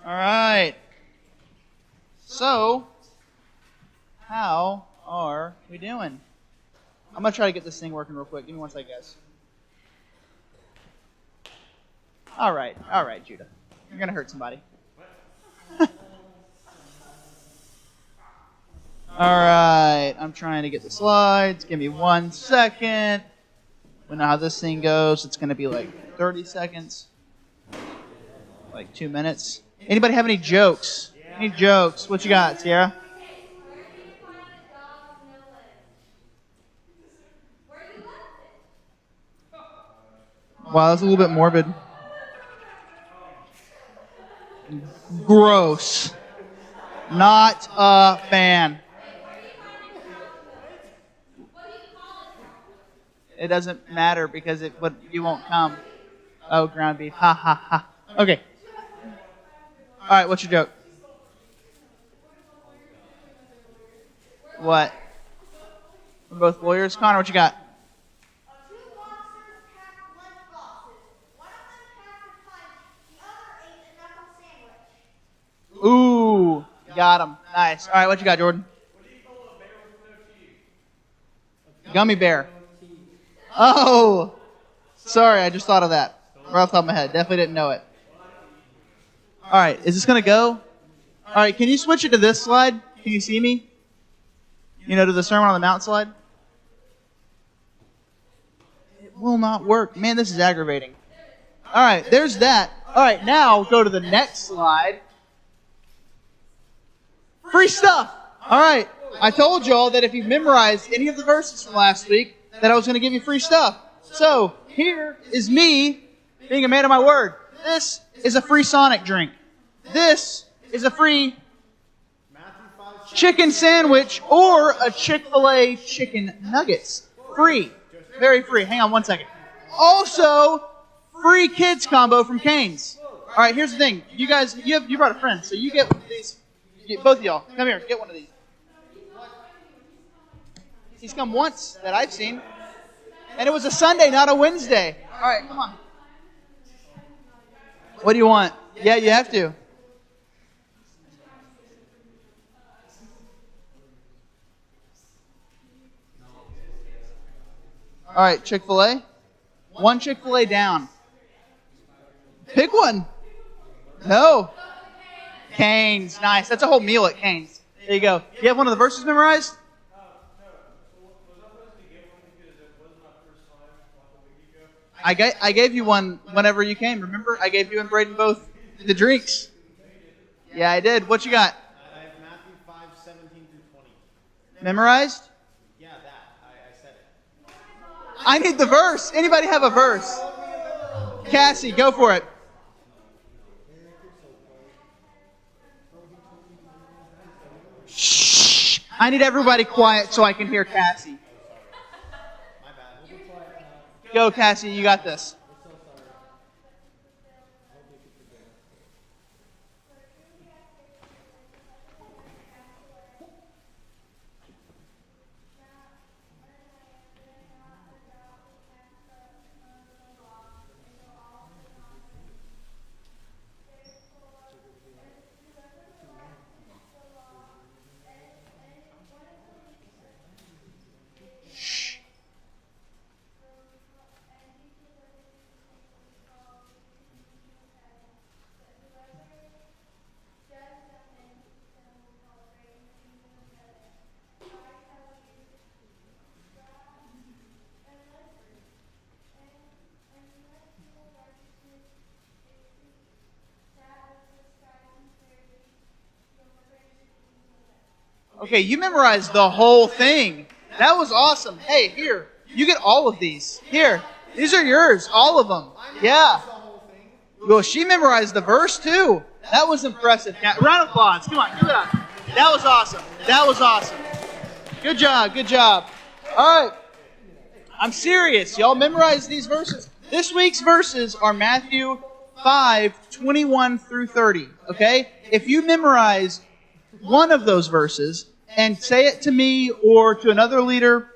All right. So, how are we doing? I'm going to try to get this thing working real quick. Give me one second, guys. All right, Judah. You're going to hurt somebody. All right, I'm trying to get the slides. Give me 1 second. We know how this thing goes. It's going to be like 30 seconds. Like 2 minutes. Anybody have any jokes? Any jokes? What you got, Sierra? Wow, that's a little bit morbid. Gross. Not a fan. It doesn't matter because you won't come. Oh, ground beef. Ha ha ha. Okay. All right, what's your joke? What? We're both lawyers. Connor, what you got? Two boxers packed lunch boxes. One of them packed a punch. The other ate a knuckle sandwich. Ooh, got him. Nice. All right, what you got, Jordan? What do you call a bear with no teeth? Gummy bear. Oh, sorry, I just thought of that. Right off the top of my head. Definitely didn't know it. All right, is this going to go? All right, can you switch it to this slide? Can you see me? You know, to the Sermon on the Mount slide? It will not work. Man, this is aggravating. All right, there's that. All right, now go to the next slide. Free stuff. All right, I told y'all that if you memorized any of the verses from last week, that I was going to give you free stuff. So, here is me being a man of my word. This is a free Sonic drink. This is a free chicken sandwich or a Chick-fil-A chicken nuggets. Free. Very free. Hang on 1 second. Also, free kids combo from Cane's. All right, here's the thing. You guys, you brought a friend, so you get one of these. Both of y'all, come here, get one of these. He's come once that I've seen. And it was a Sunday, not a Wednesday. All right, come on. What do you want? Yeah, you have to. All right, Chick-fil-A. One Chick-fil-A down. Pick one. No. Cane's. Nice. That's a whole meal at Cane's. There you go. You have one of the verses memorized? I gave you one whenever you came. Remember? I gave you and Braden both the drinks. Yeah, I did. What you got? I have Matthew 5:17 through 20. Memorized? Yeah, that. I said it. I need the verse. Anybody have a verse? Cassie, go for it. Shh. I need everybody quiet so I can hear Cassie. My bad. Go, Cassie. You got this. Okay, you memorized the whole thing. That was awesome. Hey, here, you get all of these. Here, these are yours, all of them. Yeah. Well, she memorized the verse too. That was impressive. Round of applause. Come on, give it up. That was awesome. That was awesome. Good job. Good job. All right. I'm serious. Y'all memorize these verses. This week's verses are Matthew 5:21 through 30. Okay? If you memorize one of those verses and say it to me or to another leader,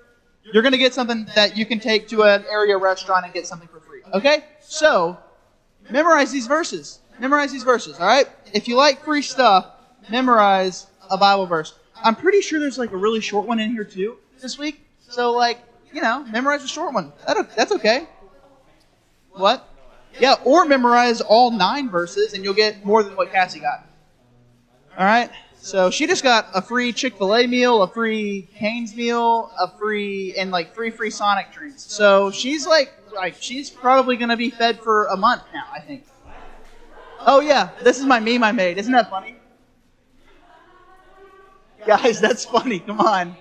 you're going to get something that you can take to an area restaurant and get something for free. Okay? So, memorize these verses. Memorize these verses, all right? If you like free stuff, memorize a Bible verse. I'm pretty sure there's like a really short one in here too this week. So memorize a short one. That's okay. What? Yeah, or memorize all 9 verses and you'll get more than what Cassie got. All right? So she just got a free Chick-fil-A meal, a free Cane's meal, and 3 free Sonic drinks. So she's she's probably going to be fed for a month now, I think. Oh yeah, this is my meme I made. Isn't that funny? Guys, that's funny. Come on.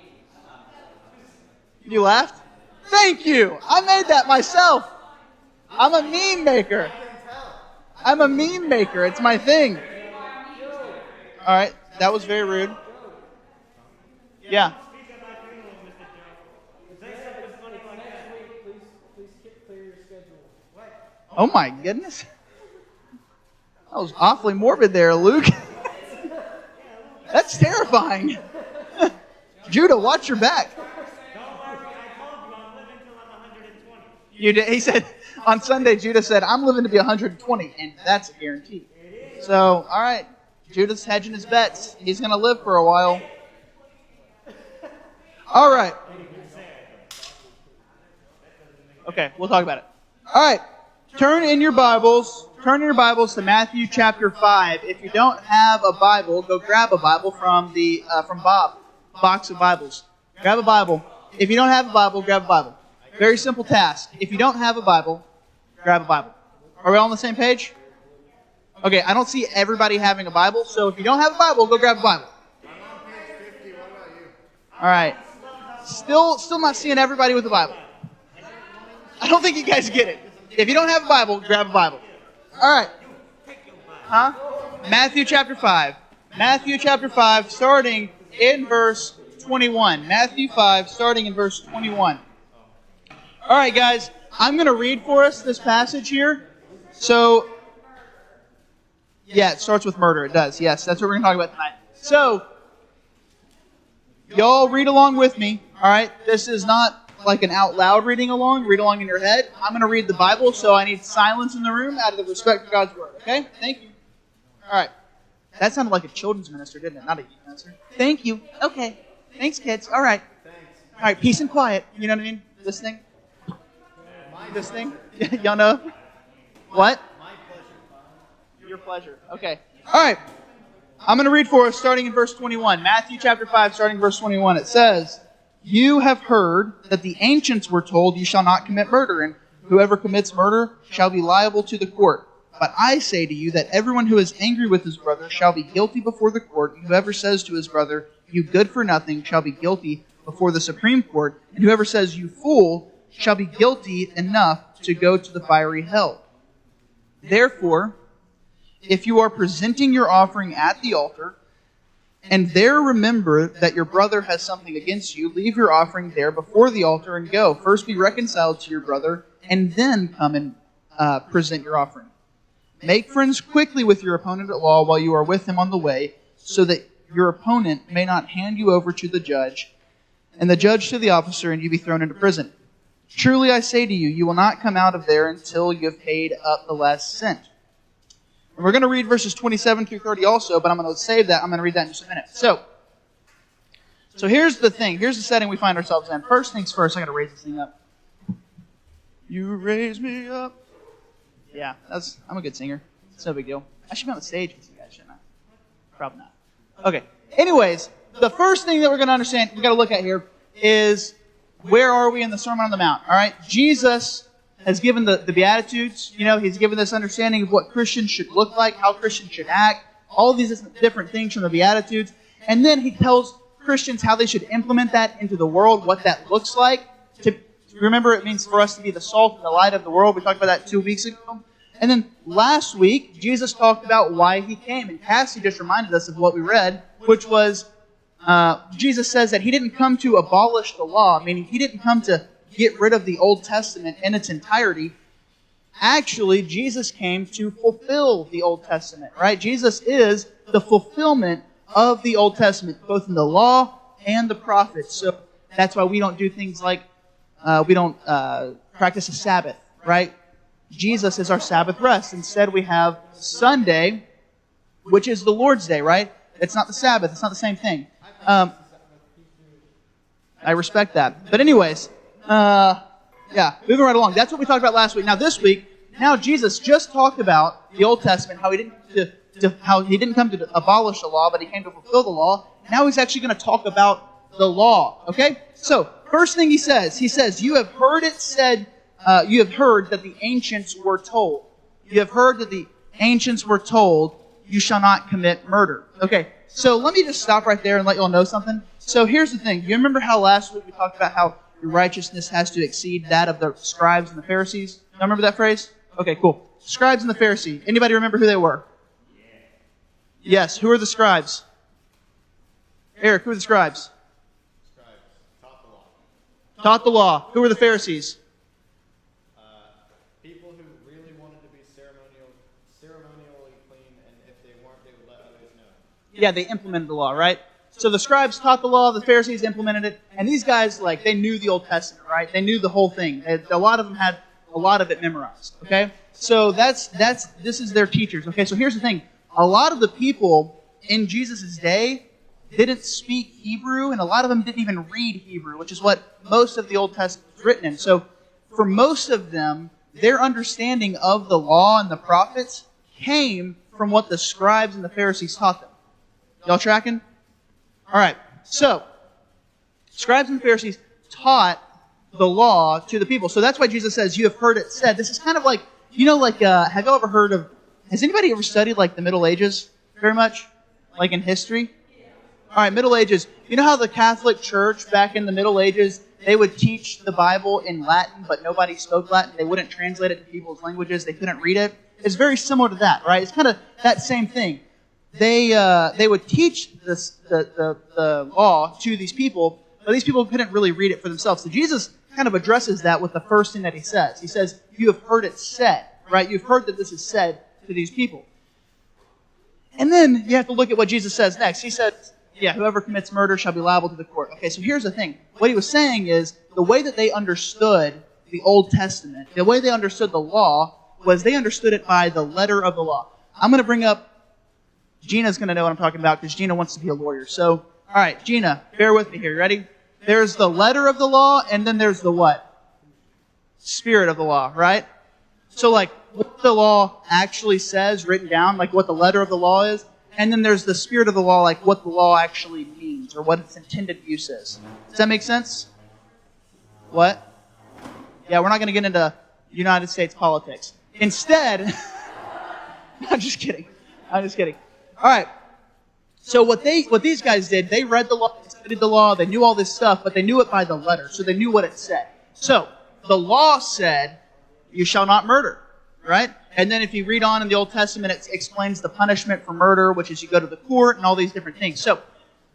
You laughed? Thank you. I made that myself. I'm a meme maker. It's my thing. All right. That was very rude. Yeah. Oh my goodness. That was awfully morbid there, Luke. That's terrifying. Judah, watch your back. Don't worry, I told you I'm living till I'm 120. He said, on Sunday, Judah said, I'm living to be 120, and that's a guarantee. So, all right. Judah's hedging his bets. He's going to live for a while. All right. Okay, we'll talk about it. All right. Turn in your Bibles to Matthew chapter 5. If you don't have a Bible, go grab a Bible from Bob, box of Bibles. Grab a Bible. If you don't have a Bible, grab a Bible. Very simple task. If you don't have a Bible, grab a Bible. Are we all on the same page? Okay, I don't see everybody having a Bible, so if you don't have a Bible, go grab a Bible. I'm on page 50. What about you? All right. Still not seeing everybody with a Bible. I don't think you guys get it. If you don't have a Bible, grab a Bible. All right. Huh? Matthew chapter 5. Matthew chapter 5, starting in verse 21. Matthew 5, starting in verse 21. All right, guys. I'm going to read for us this passage here. So, yeah, it starts with murder. It does. Yes, that's what we're going to talk about tonight. So, y'all read along with me. All right? This is not like an out loud reading along. Read along in your head. I'm going to read the Bible, so I need silence in the room out of the respect for God's Word. Okay? Thank you. All right. That sounded like a children's minister, didn't it? Not a youth minister. Thank you. Okay. Thanks, kids. All right. All right. Peace and quiet. You know what I mean? This thing? This thing? Y'all know? What? Your pleasure. Okay. All right. I'm going to read for us starting in verse 21. Matthew chapter 5, starting in verse 21. It says, "You have heard that the ancients were told, 'You shall not commit murder, and whoever commits murder shall be liable to the court.' But I say to you that everyone who is angry with his brother shall be guilty before the court, and whoever says to his brother, 'You good for nothing,' shall be guilty before the Supreme Court, and whoever says, 'You fool,' shall be guilty enough to go to the fiery hell. Therefore, if you are presenting your offering at the altar, and there remember that your brother has something against you, leave your offering there before the altar and go. First be reconciled to your brother, and then come and present your offering. Make friends quickly with your opponent at law while you are with him on the way, so that your opponent may not hand you over to the judge, and the judge to the officer, and you be thrown into prison. Truly I say to you, you will not come out of there until you have paid up the last cent." And we're going to read verses 27 through 30 also, but I'm going to save that. I'm going to read that in just a minute. So here's the thing. Here's the setting we find ourselves in. First things first, I got to raise this thing up. You raise me up. Yeah, I'm a good singer. It's no big deal. I should be on the stage with you guys, shouldn't I? Probably not. Okay. Anyways, the first thing that we're going to understand, we got to look at here, is where are we in the Sermon on the Mount? All right, Jesus has given the Beatitudes. You know, he's given this understanding of what Christians should look like, how Christians should act, all these different things from the Beatitudes. And then he tells Christians how they should implement that into the world, what that looks like. Remember, it means for us to be the salt and the light of the world. We talked about that 2 weeks ago. And then last week, Jesus talked about why he came. And Cassie just reminded us of what we read, which was Jesus says that he didn't come to abolish the law, meaning he didn't come to get rid of the Old Testament in its entirety. Actually, Jesus came to fulfill the Old Testament, right? Jesus is the fulfillment of the Old Testament, both in the law and the prophets. So that's why we don't do things like we don't practice a Sabbath, right? Jesus is our Sabbath rest. Instead, we have Sunday, which is the Lord's Day, right? It's not the Sabbath. It's not the same thing. I respect that. But anyways, moving right along. That's what we talked about last week. Now this week, Jesus just talked about the Old Testament, how he didn't come to abolish the law, but he came to fulfill the law. Now he's actually going to talk about the law. Okay? So, first thing he says, you have heard it said, you have heard that the ancients were told. You have heard that the ancients were told, you shall not commit murder. Okay, so let me just stop right there and let you all know something. So here's the thing. You remember how last week we talked about how your righteousness has to exceed that of the scribes and the Pharisees? You remember that phrase? Okay, cool. Scribes and the Pharisees. Anybody remember who they were? Yes, who are the scribes? Eric, who are the scribes? Scribes taught the law. Taught the law. Who are the Pharisees? People who really wanted to be ceremonially clean, and if they weren't, they would let others know. Yeah, they implemented the law, right? So the scribes taught the law, the Pharisees implemented it, and these guys, they knew the Old Testament, right? They knew the whole thing. A lot of them had a lot of it memorized, okay? So this is their teachers, okay? So here's the thing. A lot of the people in Jesus' day didn't speak Hebrew, and a lot of them didn't even read Hebrew, which is what most of the Old Testament is written in. So for most of them, their understanding of the law and the prophets came from what the scribes and the Pharisees taught them. Y'all tracking? All right. So, scribes and Pharisees taught the law to the people. So that's why Jesus says, you have heard it said. This is kind of like, have you ever heard of, has anybody ever studied the Middle Ages very much? Like in history? All right, Middle Ages. You know how the Catholic Church back in the Middle Ages, they would teach the Bible in Latin, but nobody spoke Latin. They wouldn't translate it to people's languages. They couldn't read it. It's very similar to that, right? It's kind of that same thing. They would teach the law to these people, but these people couldn't really read it for themselves. So Jesus kind of addresses that with the first thing that he says. He says, you have heard it said, right? You've heard that this is said to these people. And then you have to look at what Jesus says next. He says, whoever commits murder shall be liable to the court. Okay, so here's the thing. What he was saying is the way that they understood the Old Testament, the way they understood the law, was they understood it by the letter of the law. I'm going to bring up, Gina's going to know what I'm talking about because Gina wants to be a lawyer. So, all right, Gina, bear with me here. You ready? There's the letter of the law, and then there's the what? Spirit of the law, right? So what the law actually says written down, what the letter of the law is, and then there's the spirit of the law, what the law actually means, or what its intended use is. Does that make sense? What? Yeah, we're not going to get into United States politics. Instead, I'm just kidding. All right. So what these guys did, they read the law, they studied the law, they knew all this stuff, but they knew it by the letter, so they knew what it said. So the law said, you shall not murder, right? And then if you read on in the Old Testament, it explains the punishment for murder, which is you go to the court and all these different things. So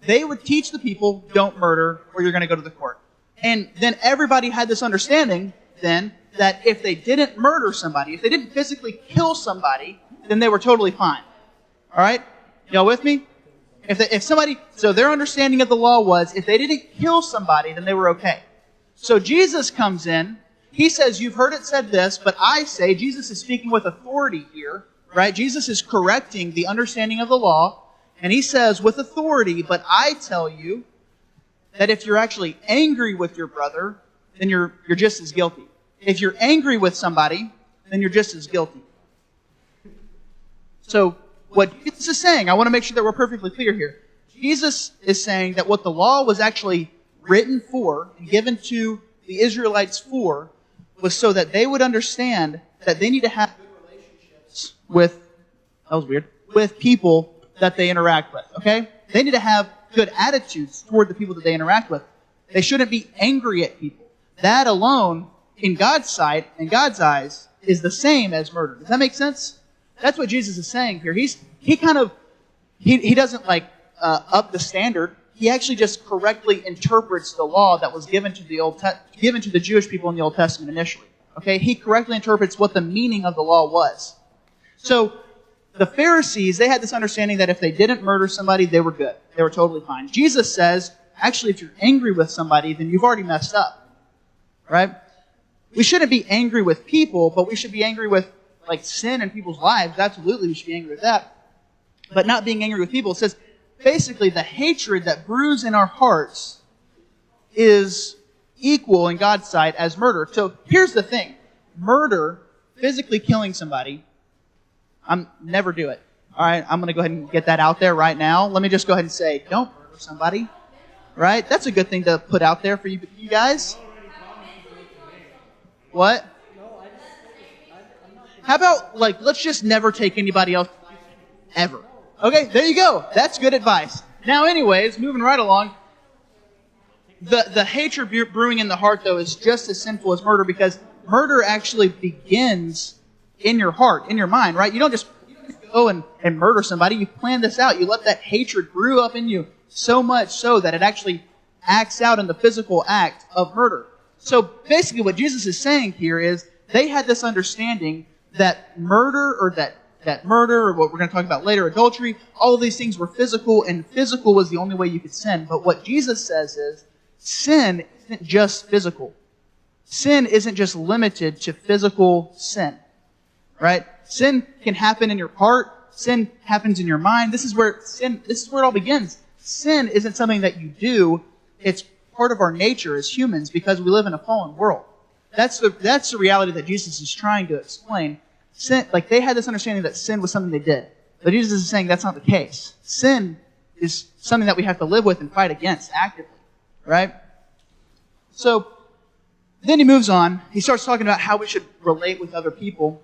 they would teach the people, don't murder, or you're going to go to the court. And then everybody had this understanding then that if they didn't murder somebody, if they didn't physically kill somebody, then they were totally fine. All right? Y'all with me? So their understanding of the law was if they didn't kill somebody, then they were okay. So Jesus comes in. He says, you've heard it said this, but I say, Jesus is speaking with authority here, right? Jesus is correcting the understanding of the law. And he says, with authority, but I tell you that if you're actually angry with your brother, then you're just as guilty. If you're angry with somebody, then you're just as guilty. So what Jesus is saying, I want to make sure that we're perfectly clear here. Jesus is saying that what the law was actually written for and given to the Israelites for was so that they would understand that they need to have good relationships with people that they interact with, okay? They need to have good attitudes toward the people that they interact with. They shouldn't be angry at people. That alone, in God's sight, in God's eyes, is the same as murder. Does that make sense? That's what Jesus is saying here. He doesn't up the standard. He actually just correctly interprets the law that was given to the Jewish people in the Old Testament initially. Okay, he correctly interprets what the meaning of the law was. So the Pharisees, they had this understanding that if they didn't murder somebody, they were good. They were totally fine. Jesus says, actually, if you're angry with somebody, then you've already messed up. Right? we shouldn't be angry with people, but we should be angry with like sin in people's lives. Absolutely, we should be angry with that. But not being angry with people. It says, basically, the hatred that brews in our hearts is equal in God's sight as murder. So here's the thing. Murder, physically killing somebody, never do it. All right, I'm going to go ahead and get that out there right now. Let me just go ahead and say, don't murder somebody. Right? That's a good thing to put out there for you guys. What? How about, like, let's just never take anybody else ever. Okay, there you go. That's good advice. Now, anyways, moving right along, the hatred brewing in the heart, though, is just as sinful as murder, because murder actually begins in your heart, in your mind, right? You don't just go and murder somebody. You plan this out. You let that hatred brew up in you so much so that it actually acts out in the physical act of murder. So basically what Jesus is saying here is they had this understanding that murder, or what we're going to talk about later, adultery, all of these things were physical, and physical was the only way you could sin. But what Jesus says is, sin isn't just physical. Sin isn't just limited to physical sin. Right? Sin can happen in your heart. Sin happens in your mind. This is where it all begins. Sin isn't something that you do. It's part of our nature as humans because we live in a fallen world. That's the reality that Jesus is trying to explain. Sin, like they had this understanding that sin was something they did. But Jesus is saying that's not the case. Sin is something that we have to live with and fight against actively. Right? So, then he moves on. He starts talking about how we should relate with other people.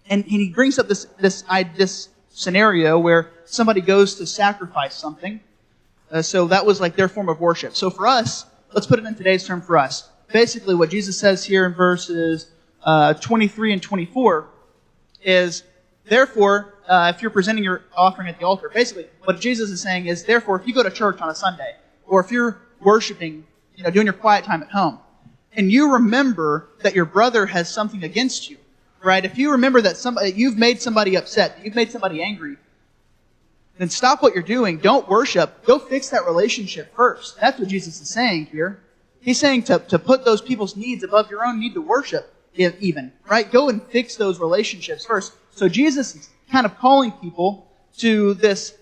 And he brings up this scenario where somebody goes to sacrifice something. So that was like their form of worship. So for us, let's put it in today's term for us. Basically what Jesus says here in verses 23 and 24 is, therefore, if you're presenting your offering at the altar, basically what Jesus is saying is, therefore, if you go to church on a Sunday, or if you're worshiping, doing your quiet time at home, and you remember that your brother has something against you, right? If you remember that you've made somebody upset, you've made somebody angry, then stop what you're doing. Don't worship. Go fix that relationship first. That's what Jesus is saying here. He's saying to put those people's needs above your own need to worship even, right? Go and fix those relationships first. So Jesus is kind of calling people to this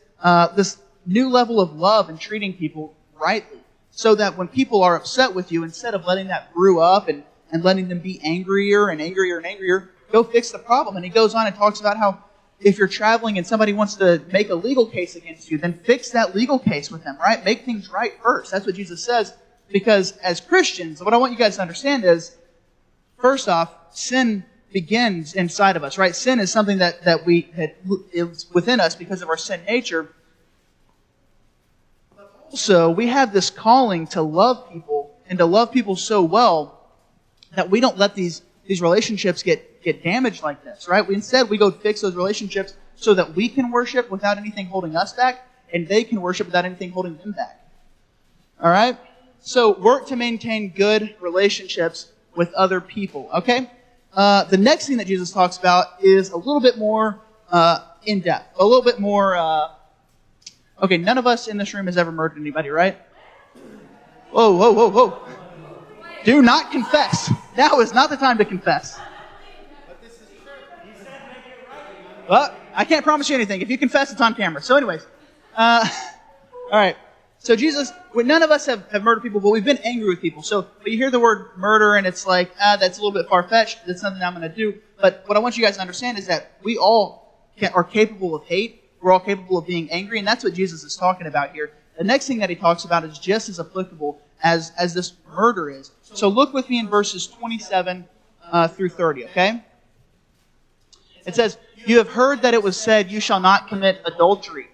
new level of love and treating people rightly, so that when people are upset with you, instead of letting that brew up and letting them be angrier and angrier and angrier, go fix the problem. And he goes on and talks about how if you're traveling and somebody wants to make a legal case against you, then fix that legal case with them, right? Make things right first. That's what Jesus says. Because as Christians, what I want you guys to understand is, first off, sin begins inside of us, right? Sin is something that is within us because of our sin nature. But also, we have this calling to love people, and to love people so well that we don't let these relationships get damaged like this, right? Instead, we go fix those relationships so that we can worship without anything holding us back, and they can worship without anything holding them back. All right? So, work to maintain good relationships with other people, okay? The next thing that Jesus talks about is a little bit more in-depth, a little bit more... Okay, none of us in this room has ever murdered anybody, right? Whoa, whoa, whoa, whoa. Do not confess. Now is not the time to confess. Well, I can't promise you anything. If you confess, it's on camera. So anyways. All right. So Jesus, none of us have murdered people, but we've been angry with people. So when you hear the word murder and it's like, that's a little bit far-fetched. That's something I'm going to do. But what I want you guys to understand is that we all are capable of hate. We're all capable of being angry. And that's what Jesus is talking about here. The next thing that he talks about is just as applicable as this murder is. So look with me in verses 27 through 30, okay? It says, "You have heard that it was said, 'You shall not commit adultery.'"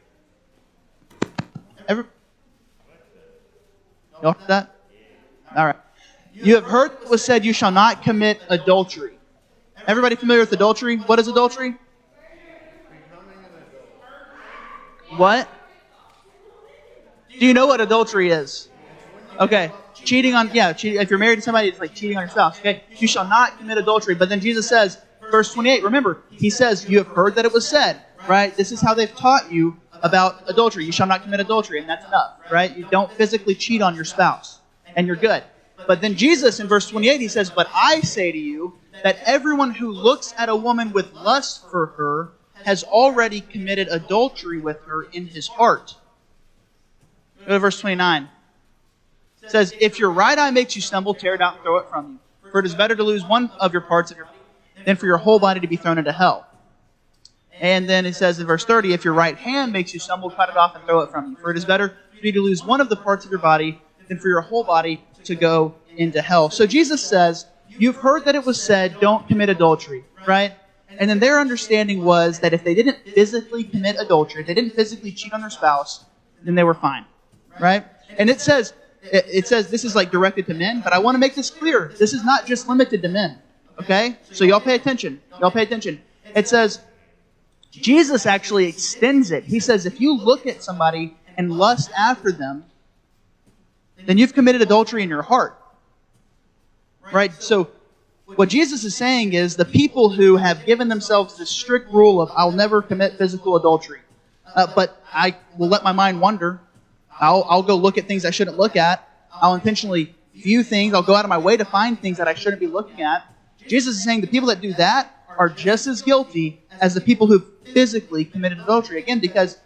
You heard that? All right. "You have heard that it was said, 'You shall not commit adultery.'" Everybody familiar with adultery? What is adultery? What? Do you know what adultery is? Okay. Cheating on, if you're married to somebody, it's like cheating on your spouse. Okay. "You shall not commit adultery." But then Jesus says, verse 28, remember, he says, "You have heard that it was said," right? This is how they've taught you about adultery. You shall not commit adultery, and that's enough, right? You don't physically cheat on your spouse, and you're good. But then Jesus in verse 28, he says, "But I say to you that everyone who looks at a woman with lust for her has already committed adultery with her in his heart." Go to verse 29. It says, "If your right eye makes you stumble, tear it out and throw it from you. For it is better to lose one of your parts of your body than for your whole body to be thrown into hell." And then it says in verse 30, "If your right hand makes you stumble, cut it off and throw it from you. For it is better for you to lose one of the parts of your body than for your whole body to go into hell." So Jesus says, you've heard that it was said, don't commit adultery, right? And then their understanding was that if they didn't physically commit adultery, if they didn't physically cheat on their spouse, then they were fine, right? And it says this is like directed to men, but I want to make this clear. This is not just limited to men, okay? So y'all pay attention. Y'all pay attention. It says, Jesus actually extends it. He says, if you look at somebody and lust after them, then you've committed adultery in your heart. Right? So what Jesus is saying is the people who have given themselves this strict rule of I'll never commit physical adultery, but I will let my mind wander. I'll go look at things I shouldn't look at. I'll intentionally view things. I'll go out of my way to find things that I shouldn't be looking at. Jesus is saying the people that do that are just as guilty as the people who physically committed adultery. Again, because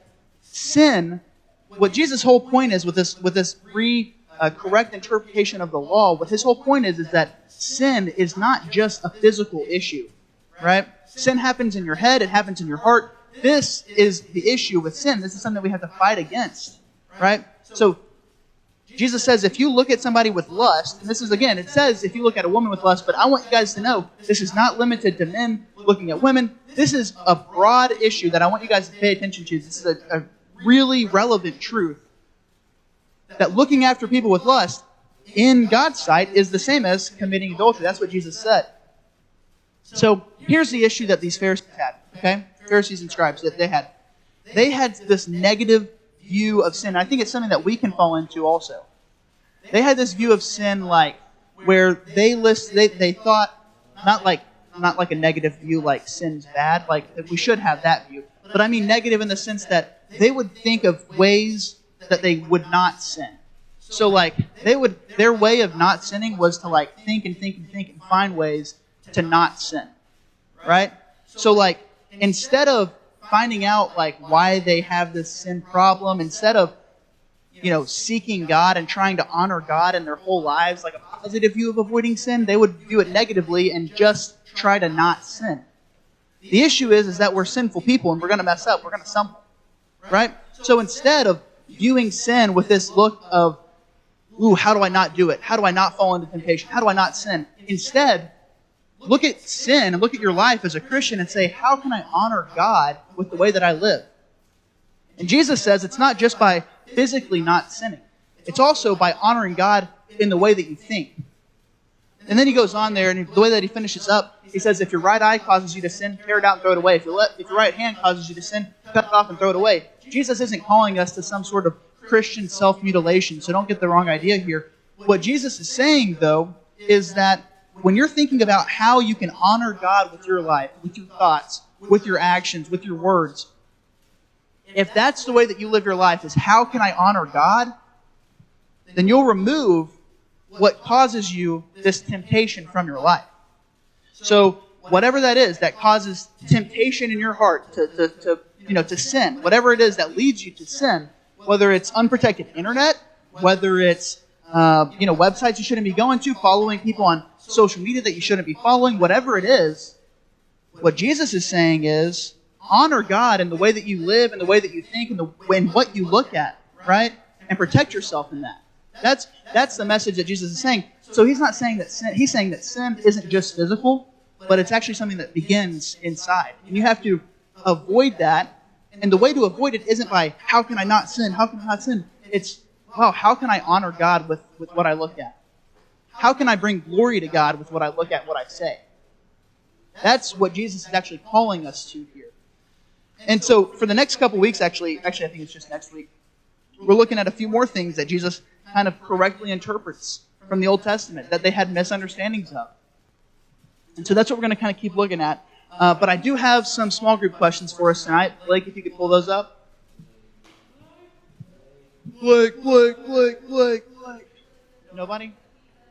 sin, what Jesus' whole point is with this correct interpretation of the law, what his whole point is that sin is not just a physical issue, right? Sin happens in your head, it happens in your heart. This is the issue with sin. This is something we have to fight against, right? So Jesus says if you look at somebody with lust, and this is, again, it says if you look at a woman with lust, but I want you guys to know this is not limited to men looking at women. This is a broad issue that I want you guys to pay attention to. This is a really relevant truth. That looking after people with lust, in God's sight, is the same as committing adultery. That's what Jesus said. So here's the issue that these Pharisees had, okay? Pharisees and scribes that they had. They had this negative view of sin. I think it's something that we can fall into also. They had this view of sin like where they thought not like a negative view like sin's bad, like that we should have that view. But I mean negative in the sense that they would think of ways that they would not sin. So like their way of not sinning was to like think and find ways to not sin. Right? So like instead of finding out like why they have this sin problem, instead of seeking God and trying to honor God in their whole lives, like a positive view of avoiding sin, they would view it negatively and just try to not sin. The issue is that we're sinful people and we're going to mess up, we're going to stumble. Right? So instead of viewing sin with this look of, ooh, how do I not do it? How do I not fall into temptation? How do I not sin? Instead, look at sin and look at your life as a Christian and say, how can I honor God with the way that I live? And Jesus says it's not just by physically not sinning. It's also by honoring God in the way that you think. And then he goes on there, and the way that he finishes up, he says, if your right eye causes you to sin, tear it out and throw it away. If your right hand causes you to sin, cut it off and throw it away. Jesus isn't calling us to some sort of Christian self-mutilation, so don't get the wrong idea here. What Jesus is saying, though, is that when you're thinking about how you can honor God with your life, with your thoughts, with your actions, with your words, if that's the way that you live your life, is how can I honor God, then you'll remove what causes you this temptation from your life. So whatever that is that causes temptation in your heart to sin, whatever it is that leads you to sin, whether it's unprotected internet, whether it's websites you shouldn't be going to, following people on social media that you shouldn't be following, whatever it is, what Jesus is saying is honor God in the way that you live, in the way that you think, in what you look at, right? And protect yourself in that. That's the message that Jesus is saying. So he's not saying that sin, he's saying that sin isn't just physical, but it's actually something that begins inside. And you have to avoid that. And the way to avoid it isn't by, how can I not sin? How can I not sin? It's, wow, how can I honor God with what I look at? How can I bring glory to God with what I look at, what I say? That's what Jesus is actually calling us to here. And so for the next couple weeks, actually I think it's just next week, we're looking at a few more things that Jesus kind of correctly interprets from the Old Testament that they had misunderstandings of. And so that's what we're going to kind of keep looking at. But I do have some small group questions for us tonight. Blake, if you could pull those up. Blake. Nobody?